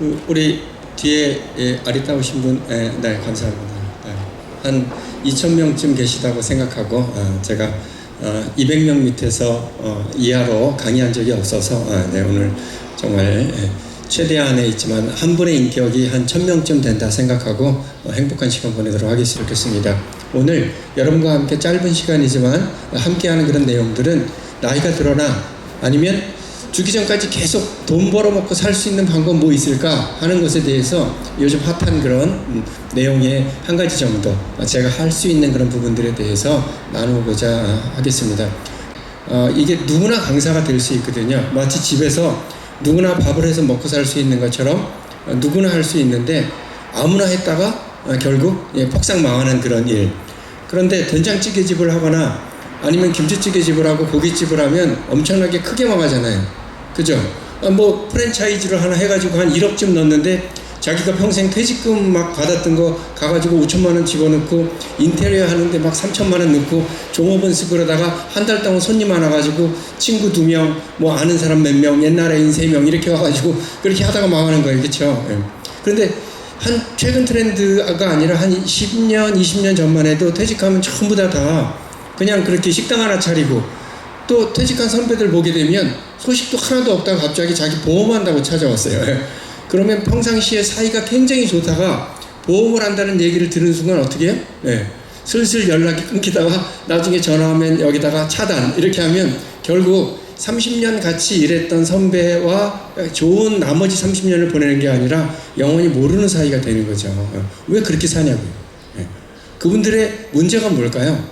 우리 뒤에 아리따우신 분, 네, 감사합니다. 한 2,000명쯤 계시다고 생각하고 제가 200명 밑에서 이하로 강의한 적이 없어서 네, 오늘 정말 최대한에 있지만 한 분의 인격이 한 1,000명쯤 된다 생각하고 행복한 시간 보내도록 하겠습니다. 오늘 여러분과 함께 짧은 시간이지만 함께하는 그런 내용들은 나이가 들어나 아니면 죽기 전까지 계속 돈 벌어먹고 살 수 있는 방법 뭐 있을까 하는 것에 대해서 요즘 핫한 그런 내용의 한 가지 정도 제가 할 수 있는 그런 부분들에 대해서 나누고자 하겠습니다. 이게 누구나 강사가 될 수 있거든요. 마치 집에서 누구나 밥을 해서 먹고 살 수 있는 것처럼 누구나 할 수 있는데 아무나 했다가 결국 폭삭 망하는 그런 일. 그런데 된장찌개 집을 하거나 아니면 김치찌개 집을 하고 고깃집을 하면 엄청나게 크게 망하잖아요. 그죠? 뭐 프랜차이즈를 하나 해가지고 한 1억쯤 넣었는데 자기가 평생 퇴직금 막 받았던 거 가가지고 5천만 원 집어넣고 인테리어 하는데 막 3천만 원 넣고 종업원 쓰고 그러다가 한 달 동안 손님 많아가지고 친구 2명 뭐 아는 사람 몇 명 옛날에 인 3명 이렇게 와가지고 그렇게 하다가 망하는 거예요. 그렇죠? 그런데 한 최근 트렌드가 아니라 한 10년 20년 전만 해도 퇴직하면 전부 다 그냥 그렇게 식당 하나 차리고 또 퇴직한 선배들 보게 되면 소식도 하나도 없다가 갑자기 자기 보험한다고 찾아왔어요. 그러면 평상시에 사이가 굉장히 좋다가 보험을 한다는 얘기를 들은 순간 어떻게 해요? 슬슬 연락이 끊기다가 나중에 전화하면 여기다가 차단 이렇게 하면 결국 30년 같이 일했던 선배와 좋은 나머지 30년을 보내는 게 아니라 영원히 모르는 사이가 되는 거죠. 왜 그렇게 사냐고요. 그분들의 문제가 뭘까요?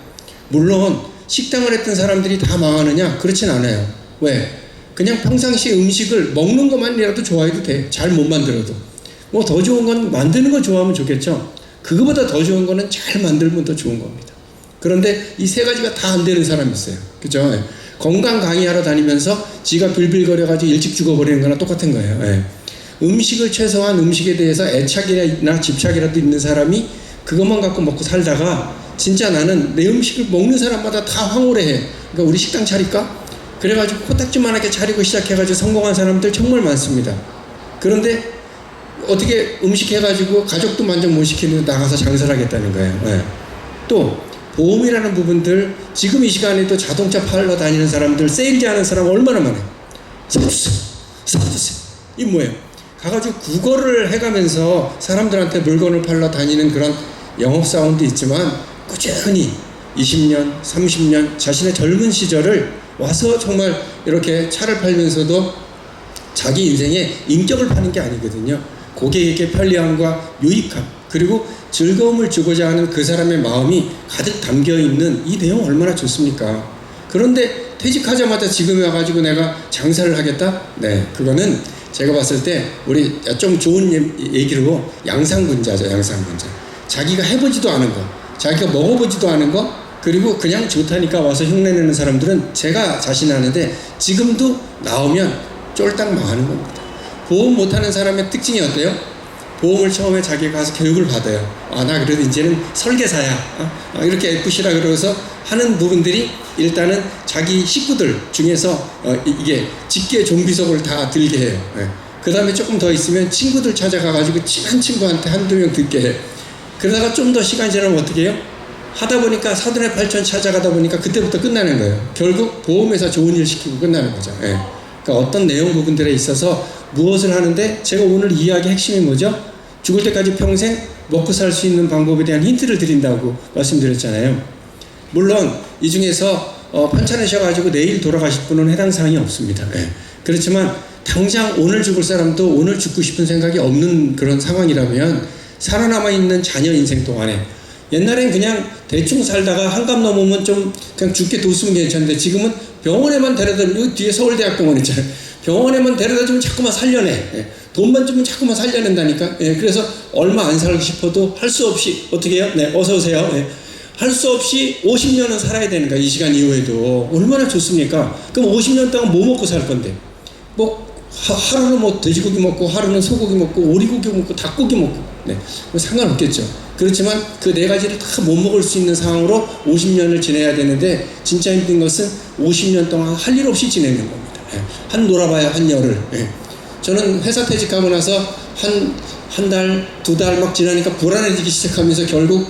물론 식당을 했던 사람들이 다 망하느냐? 그렇진 않아요. 왜? 그냥 평상시 음식을 먹는 것만이라도 좋아해도 돼. 잘 못 만들어도. 뭐 더 좋은 건 만드는 거 좋아하면 좋겠죠. 그거보다 더 좋은 거는 잘 만들면 더 좋은 겁니다. 그런데 이 세 가지가 다 안 되는 사람이 있어요. 그죠? 건강 강의하러 다니면서 지가 빌빌거려가지고 일찍 죽어버리는 거나 똑같은 거예요. 음식을 최소한 음식에 대해서 애착이나 집착이라도 있는 사람이 그것만 갖고 먹고 살다가 진짜 나는 내 음식을 먹는 사람마다 다 황홀해. 그러니까 우리 식당 차릴까? 그래가지고 코딱지만하게 차리고 시작해가지고 성공한 사람들 정말 많습니다. 그런데 어떻게 음식 해가지고 가족도 만족 못 시키는데 나가서 장사를 하겠다는 거예요. 또 보험이라는 부분들 지금 이 시간에도 자동차 팔러 다니는 사람들 세일즈 하는 사람 얼마나 많아요. 사주세요. 이 뭐예요? 가가지고 국어를 해가면서 사람들한테 물건을 팔러 다니는 그런 영업사원도 있지만 꾸준히 20년, 30년 자신의 젊은 시절을 와서 정말 이렇게 차를 팔면서도 자기 인생에 인격을 파는 게 아니거든요. 고객에게 편리함과 유익함 그리고 즐거움을 주고자 하는 그 사람의 마음이 가득 담겨있는 이 내용 얼마나 좋습니까? 그런데 퇴직하자마자 지금 와가지고 내가 장사를 하겠다? 네, 그거는 제가 봤을 때 우리 좀 좋은 얘기로 양상분자죠. 양상분자. 자기가 해보지도 않은 거 자기가 먹어보지도 않은 거 그리고 그냥 좋다니까 와서 흉내내는 사람들은 제가 자신하는데 지금도 나오면 쫄딱 망하는 겁니다. 보험 못하는 사람의 특징이 어때요? 보험을 처음에 자기가 가서 교육을 받아요. 나 그래도 이제는 설계사야. 이렇게 FC라 그러면서 하는 부분들이 일단은 자기 식구들 중에서 이게 직계 좀비속을 다 들게 해요. 그 다음에 조금 더 있으면 친구들 찾아가가지고 친한 친구한테 한두 명 듣게 해요. 그러다가 좀 더 시간이 지나면 어떻게 해요? 하다 보니까 사돈의 팔촌 찾아가다 보니까 그때부터 끝나는 거예요. 결국 보험회사 좋은 일 시키고 끝나는 거죠. 그러니까 어떤 내용 부분들에 있어서 무엇을 하는데 제가 오늘 이야기 핵심이 뭐죠? 죽을 때까지 평생 먹고 살 수 있는 방법에 대한 힌트를 드린다고 말씀드렸잖아요. 물론 이 중에서 편찮으셔가지고 내일 돌아가실 분은 해당 사항이 없습니다. 그렇지만 당장 오늘 죽을 사람도 오늘 죽고 싶은 생각이 없는 그런 상황이라면 살아남아 있는 자녀 인생 동안에 옛날엔 그냥 대충 살다가 한갑 넘으면 좀 그냥 죽게 뒀으면 괜찮은데 지금은 병원에만 데려다주면 여기 뒤에 서울대학병원 있잖아요. 병원에만 데려다주면 자꾸만 살려내. 돈만 주면 자꾸만 살려낸다니까. 그래서 얼마 안 살고 싶어도 할 수 없이 어떻게 해요? 네, 어서 오세요. 할 수 없이 50년은 살아야 되는 거야. 이 시간 이후에도. 얼마나 좋습니까? 그럼 50년 동안 뭐 먹고 살 건데? 뭐 하루는 뭐 돼지고기 먹고 하루는 소고기 먹고 오리고기 먹고 닭고기 먹고 네, 상관없겠죠. 그렇지만 그 네 가지를 다 못 먹을 수 있는 상황으로 50년을 지내야 되는데 진짜 힘든 것은 50년 동안 할 일 없이 지내는 겁니다. 한 놀아봐야 한 열흘. 저는 회사 퇴직하고 나서 한 달, 두 달 막 지나니까 불안해지기 시작하면서 결국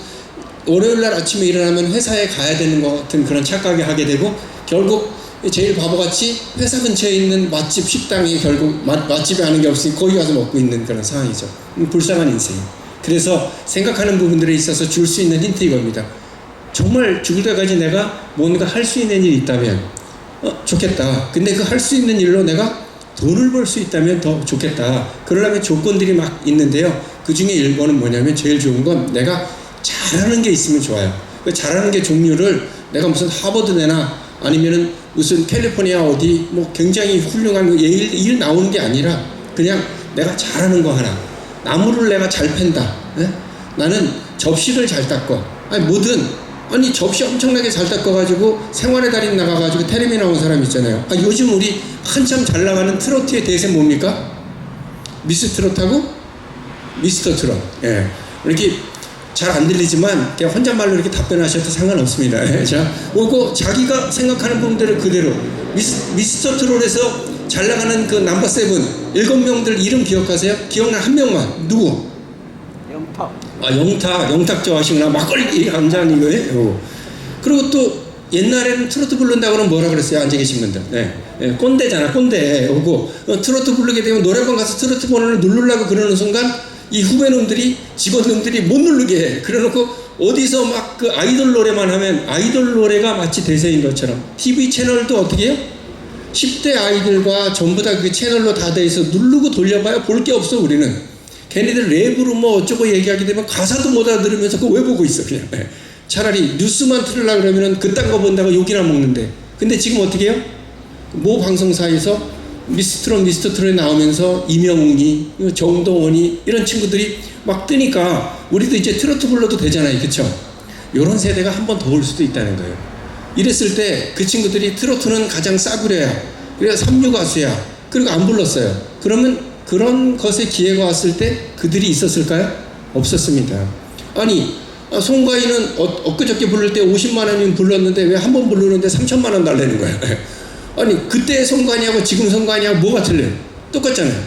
월요일날 아침에 일어나면 회사에 가야 되는 것 같은 그런 착각을 하게 되고, 결국 제일 바보같이 회사 근처에 있는 맛집 식당에 결국 맛집에 하는 게 없으니 거기 가서 먹고 있는 그런 상황이죠. 불쌍한 인생. 그래서 생각하는 부분들에 있어서 줄 수 있는 힌트 이겁니다. 정말 죽을 때까지 내가 뭔가 할 수 있는 일이 있다면 좋겠다. 근데 그 할 수 있는 일로 내가 돈을 벌 수 있다면 더 좋겠다. 그러려면 조건들이 막 있는데요. 그 중에 1번은 뭐냐면, 제일 좋은 건 내가 잘하는 게 있으면 좋아요. 그 잘하는 게 종류를 내가 무슨 하버드대나 아니면은 무슨 캘리포니아 어디 뭐 굉장히 훌륭한 예일 일 나오는 게 아니라 그냥 내가 잘하는 거 하나. 나무를 내가 잘 팬다. 네? 나는 접시를 잘 닦고, 아니 뭐든, 아니 접시 엄청나게 잘 닦아가지고 생활의 달인 나가가지고 텔레비 나온 사람 있잖아요. 요즘 우리 한참 잘 나가는 트로트의 대세 뭡니까? 미스 트롯하고 미스터 트롯. 예. 이렇게 잘 안 들리지만 그냥 혼잣말로 이렇게 답변하셔도 상관없습니다. 예. 자, 오고 자기가 생각하는 부분대로 그대로 미스터 트롯에서 잘 나가는 그 넘버 7 7명들 이름 기억하세요? 기억나는 한 명만. 누구? 영탁. 영탁 좋아하시구나. 막걸리 감자는 이거예요. 그리고 또 옛날에는 트로트 부른다고 그러면 뭐라 그랬어요? 앉아 계신 분들. 네. 꼰대잖아, 꼰대. 오고 트로트 부르게 되면 노래방 가서 트로트 번호를 누르려고 그러는 순간 이 후배놈들이, 직원놈들이 못 누르게 해. 그래놓고 어디서 막 그 아이돌 노래만 하면 아이돌 노래가 마치 대세인 것처럼, TV 채널도 어떻게 해요? 10대 아이들과 전부 다 그 채널로 다 돼 있어. 누르고 돌려봐야 볼 게 없어. 우리는 걔네들 랩으로 뭐 어쩌고 얘기하게 되면 가사도 못 알아들으면서 그거 왜 보고 있어 그냥. 차라리 뉴스만 틀으려고 그러면은 그딴 거 본다고 욕이나 먹는데. 근데 지금 어떻게 해요? 모 방송사에서 미스터 트롯에 나오면서 이명웅이, 정동원이 이런 친구들이 막 뜨니까 우리도 이제 트로트 불러도 되잖아요. 그쵸? 요런 세대가 한 번 더 올 수도 있다는 거예요. 이랬을 때 그 친구들이 트로트는 가장 싸구려야, 그래서 3류 가수야, 그리고 안 불렀어요. 그러면 그런 것에 기회가 왔을 때 그들이 있었을까요? 없었습니다. 아니, 송가인은 엊그저께 부를 때 50만 원이면 불렀는데 왜 한 번 부르는데 3천만 원 달라는 거야? 아니, 그때 송가인하고 지금 송가인하고 뭐가 틀려요? 똑같잖아요.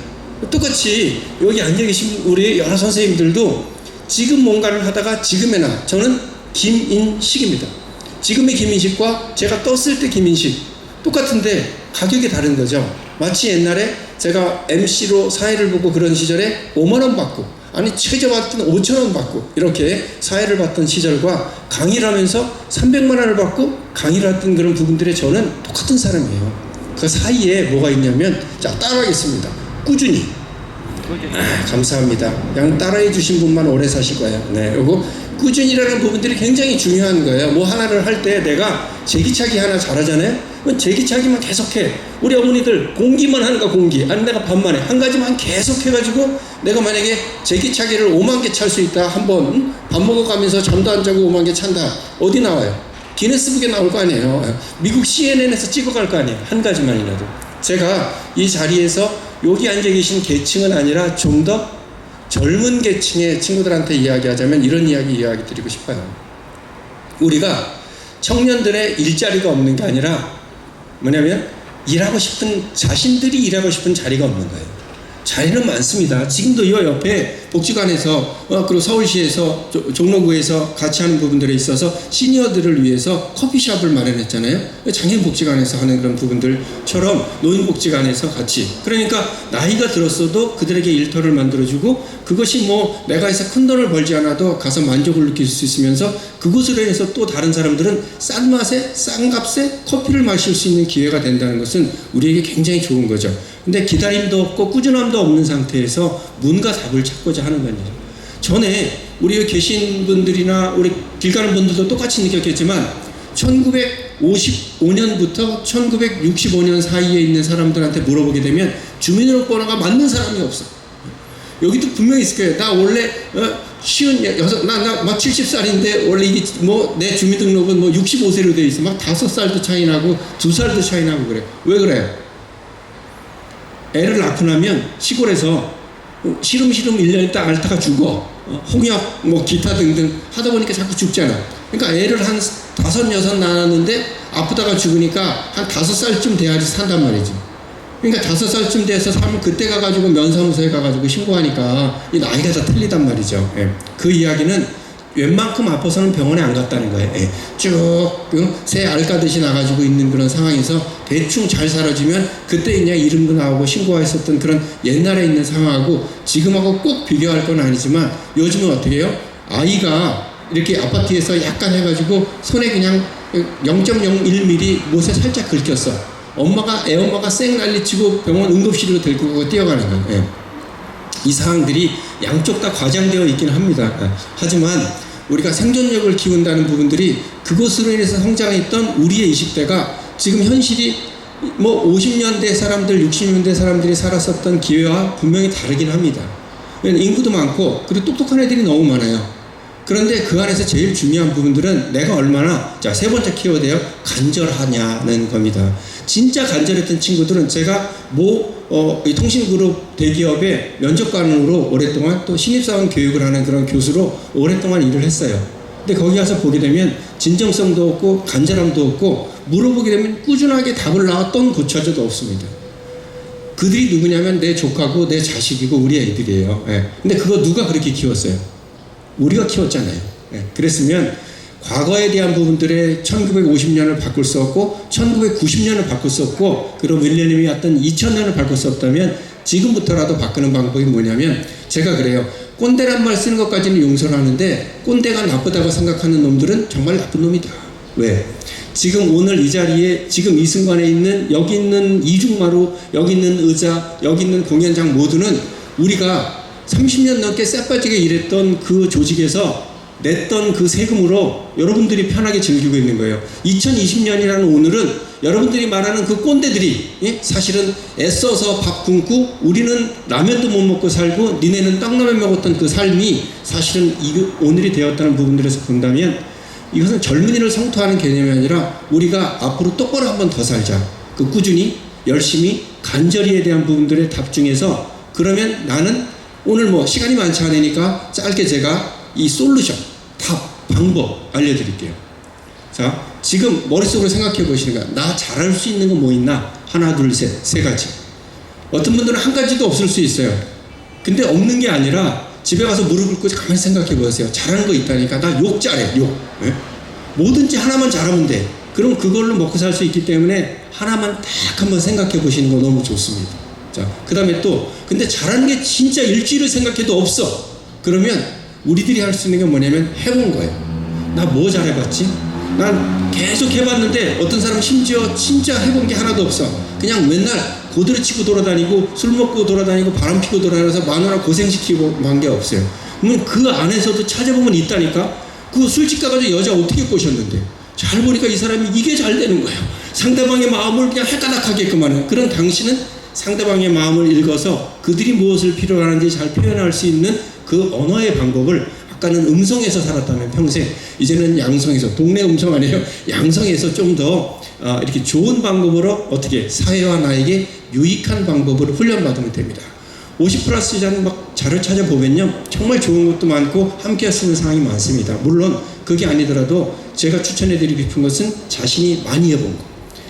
똑같이 여기 앉아 계신 우리 여러 선생님들도 지금 뭔가를 하다가 지금의 나, 저는 김인식입니다. 지금의 김인식과 제가 떴을 때 김인식 똑같은데 가격이 다른 거죠. 마치 옛날에 제가 MC로 사회를 보고 그런 시절에 5만 원 받고, 아니 최저 받던 5천 원 받고 이렇게 사회를 받던 시절과 강의를 하면서 300만 원을 받고 강의를 했던 그런 부분들에 저는 똑같은 사람이에요. 그 사이에 뭐가 있냐면, 자, 따라하겠습니다. 꾸준히. 감사합니다. 그냥 따라해 주신 분만 오래 사실 거예요. 네, 그리고 꾸준히라는 부분들이 굉장히 중요한 거예요. 뭐 하나를 할 때 내가 제기차기 하나 잘하잖아요. 제기차기만 계속해. 우리 어머니들 공기만 하는 거, 공기. 아니 내가 반만 해. 한 가지만 계속 해가지고 내가 만약에 제기차기를 5만 개 찰 수 있다. 한번 밥 먹어가면서 잠도 안 자고 5만 개 찬다. 어디 나와요? 기네스북에 나올 거 아니에요. 미국 CNN에서 찍어갈 거 아니에요. 한 가지만이라도. 제가 이 자리에서 여기 앉아 계신 계층은 아니라 좀 더 젊은 계층의 친구들한테 이야기하자면 이런 이야기 드리고 싶어요. 우리가 청년들의 일자리가 없는 게 아니라 뭐냐면 일하고 싶은, 자신들이 일하고 싶은 자리가 없는 거예요. 자리는 많습니다. 지금도 이 옆에 복지관에서 그리고 서울시에서 종로구에서 같이 하는 부분들에 있어서 시니어들을 위해서 커피숍을 마련했잖아요. 장애인복지관에서 하는 그런 부분들처럼 노인복지관에서 같이, 그러니까 나이가 들었어도 그들에게 일터를 만들어주고, 그것이 뭐 내가 해서 큰 돈을 벌지 않아도 가서 만족을 느낄 수 있으면서 그곳으로 인해서 또 다른 사람들은 싼 맛에 싼 값에 커피를 마실 수 있는 기회가 된다는 것은 우리에게 굉장히 좋은 거죠. 근데 기다림도 없고 꾸준함도 없는 상태에서 뭔가 답을 찾고자 하는 겁니다. 전에 우리 여기 계신 분들이나 우리 길 가는 분들도 똑같이 느꼈겠지만 1955년부터 1965년 사이에 있는 사람들한테 물어보게 되면 주민등록번호가 맞는 사람이 없어. 여기도 분명히 있을 거예요. 나 원래 막 70살인데 원래 이게 뭐 내 주민등록은 뭐 65세로 돼 있어. 막 5살도 차이 나고 2살도 차이 나고 그래. 왜 그래? 애를 낳고 나면 시골에서 시름시름 1년 있다 앓다가 죽어. 홍역, 뭐 기타 등등 하다 보니까 자꾸 죽잖아. 그러니까 애를 한 5, 6 낳았는데 아프다가 죽으니까 한 5살쯤 돼야지 산단 말이지. 그러니까 5살쯤 돼서 사면 그때 가가지고 면사무소에 가가지고 신고하니까 이 나이가 다 틀리단 말이죠. 예. 그 이야기는 웬만큼 아파서는 병원에 안 갔다는 거예요. 예. 쭉새 알까듯이 나가지고 있는 그런 상황에서 대충 잘 살아주면 그때 그냥 이름도 나오고 신고했었던 그런 옛날에 있는 상황하고 지금하고 꼭 비교할 건 아니지만 요즘은 어떻게 해요? 아이가 이렇게 아파트에서 약간 해가지고 손에 그냥 0.01mm 못에 살짝 긁혔어. 애엄마가 쌩 난리치고 병원 응급실로 데리고 가고 뛰어가는 거예요. 예. 이 상황들이 양쪽 다 과장되어 있긴 합니다. 예. 하지만 우리가 생존력을 키운다는 부분들이 그것으로 인해서 성장했던 우리의 20대가 지금 현실이 뭐 50년대 사람들, 60년대 사람들이 살았었던 기회와 분명히 다르긴 합니다. 인구도 많고 그리고 똑똑한 애들이 너무 많아요. 그런데 그 안에서 제일 중요한 부분들은 내가 얼마나, 자, 세 번째 키워드예요. 간절하냐는 겁니다. 진짜 간절했던 친구들은 제가 이 통신그룹 대기업의 면접관으로 오랫동안 또 신입사원 교육을 하는 그런 교수로 오랫동안 일을 했어요. 근데 거기 가서 보게 되면 진정성도 없고 간절함도 없고 물어보게 되면 꾸준하게 답을 나왔던 고쳐져도 없습니다. 그들이 누구냐면 내 조카고 내 자식이고 우리 애들이에요. 예. 근데 그거 누가 그렇게 키웠어요? 우리가 키웠잖아요. 예. 그랬으면 과거에 대한 부분들의 1950년을 바꿀 수 없고 1990년을 바꿀 수 없고 그리고 밀레니엄이 왔던 2000년을 바꿀 수 없다면 지금부터라도 바꾸는 방법이 뭐냐면 제가 그래요. 꼰대란 말 쓰는 것까지는 용서를 하는데 꼰대가 나쁘다고 생각하는 놈들은 정말 나쁜 놈이다. 왜? 지금 오늘 이 자리에 지금 이 순간에 있는 여기 있는 이중마루 여기 있는 의자 여기 있는 공연장 모두는 우리가 30년 넘게 쎄빠지게 일했던 그 조직에서 냈던 그 세금으로 여러분들이 편하게 즐기고 있는 거예요. 2020년이라는 오늘은 여러분들이 말하는 그 꼰대들이 사실은 애써서 밥 굶고 우리는 라면도 못 먹고 살고 니네는 떡라면 먹었던 그 삶이 사실은 오늘이 되었다는 부분들에서 본다면 이것은 젊은이를 성토하는 개념이 아니라 우리가 앞으로 똑바로 한 번 더 살자. 그 꾸준히 열심히 간절히에 대한 부분들의 답 중에서 그러면 나는 오늘 뭐 시간이 많지 않으니까 짧게 제가 이 솔루션, 답, 방법 알려드릴게요. 자, 지금 머릿속으로 생각해 보시는 거야. 나 잘할 수 있는 거 뭐 있나? 하나, 둘, 셋, 세 가지. 어떤 분들은 한 가지도 없을 수 있어요. 근데 없는 게 아니라 집에 가서 무릎 꿇고 가만히 생각해 보세요. 잘하는 거 있다니까. 나 욕 잘해, 욕. 네? 뭐든지 하나만 잘하면 돼. 그럼 그걸로 먹고 살 수 있기 때문에 하나만 딱 한번 생각해 보시는 거 너무 좋습니다. 자, 그 다음에 또 근데 잘하는 게 진짜 일주일을 생각해도 없어. 그러면 우리들이 할 수 있는 게 뭐냐면 해본 거예요. 나 뭐 잘해봤지? 난 계속 해봤는데 어떤 사람은 심지어 진짜 해본 게 하나도 없어. 그냥 맨날 고드를 치고 돌아다니고 술 먹고 돌아다니고 바람 피고 돌아다녀서 마누라 고생시키고 한 게 없어요. 그러면 그 안에서도 찾아보면 있다니까. 그 술집 가가지고 여자 어떻게 꼬셨는데 잘 보니까 이 사람이 이게 잘 되는 거예요. 상대방의 마음을 그냥 헷가닥하게끔 하는 그런 당신은 상대방의 마음을 읽어서 그들이 무엇을 필요로 하는지 잘 표현할 수 있는 그 언어의 방법을 아까는 음성에서 살았다면 평생 이제는 양성에서 동네 음성 아니에요. 양성에서 좀 더 이렇게 좋은 방법으로 어떻게 사회와 나에게 유익한 방법으로 훈련받으면 됩니다. 50+장 막 자료 찾아보면요 정말 좋은 것도 많고 함께 쓰는 상황이 많습니다. 물론 그게 아니더라도 제가 추천해드리고 싶은 것은 자신이 많이 해본 거,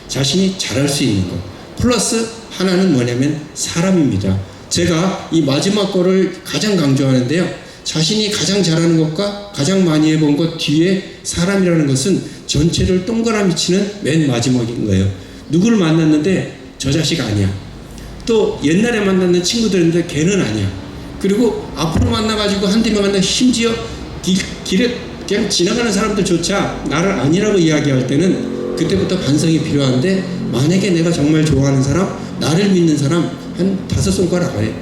자신이 잘할 수 있는 거 플러스 하나는 뭐냐면 사람입니다. 제가 이 마지막 거를 가장 강조하는데요. 자신이 가장 잘하는 것과 가장 많이 해본 것 뒤에 사람이라는 것은 전체를 동그라미 치는 맨 마지막인 거예요. 누구를 만났는데 저 자식 아니야. 또 옛날에 만났는 친구들인데 걔는 아니야. 그리고 앞으로 만나가지고 한두 명 만나 심지어 길에 그냥 지나가는 사람들조차 나를 아니라고 이야기할 때는 그때부터 반성이 필요한데 만약에 내가 정말 좋아하는 사람, 나를 믿는 사람 한 5손가락 안에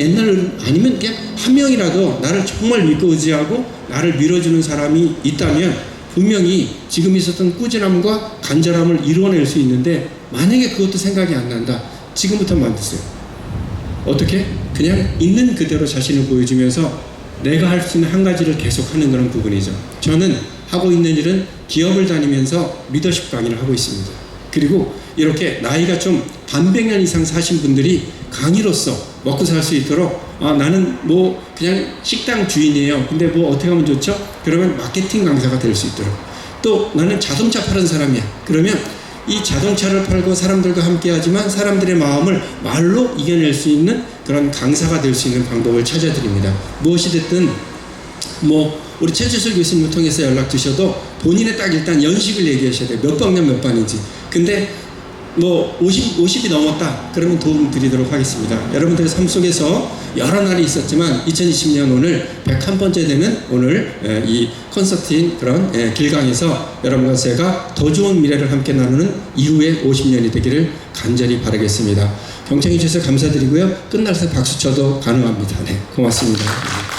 옛날 아니면 그냥 한 명이라도 나를 정말 믿고 의지하고 나를 밀어주는 사람이 있다면 분명히 지금 있었던 꾸준함과 간절함을 이루어낼 수 있는데 만약에 그것도 생각이 안 난다. 지금부터 만드세요. 어떻게? 그냥 있는 그대로 자신을 보여주면서 내가 할 수 있는 한 가지를 계속하는 그런 부분이죠. 저는 하고 있는 일은 기업을 다니면서 리더십 강의를 하고 있습니다. 그리고 이렇게 나이가 좀 반백 년 이상 사신 분들이 강의로서 먹고 살 수 있도록 나는 뭐 그냥 식당 주인이에요. 근데 뭐 어떻게 하면 좋죠? 그러면 마케팅 강사가 될 수 있도록 또 나는 자동차 파는 사람이야. 그러면 이 자동차를 팔고 사람들과 함께 하지만 사람들의 마음을 말로 이겨낼 수 있는 그런 강사가 될 수 있는 방법을 찾아드립니다. 무엇이 됐든 우리 최재술 교수님을 통해서 연락 주셔도 본인의 딱 일단 연식을 얘기하셔야 돼요. 몇 학년 몇 반인지. 근데 50이 넘었다 그러면 도움 드리도록 하겠습니다. 여러분들의 삶 속에서 여러 날이 있었지만 2020년 오늘 101번째 되는 오늘 이 콘서트인 그런 길강에서 여러분과 제가 더 좋은 미래를 함께 나누는 이후의 50년이 되기를 간절히 바라겠습니다. 경청해 주셔서 감사드리고요. 끝날 때 박수 쳐도 가능합니다. 네, 고맙습니다.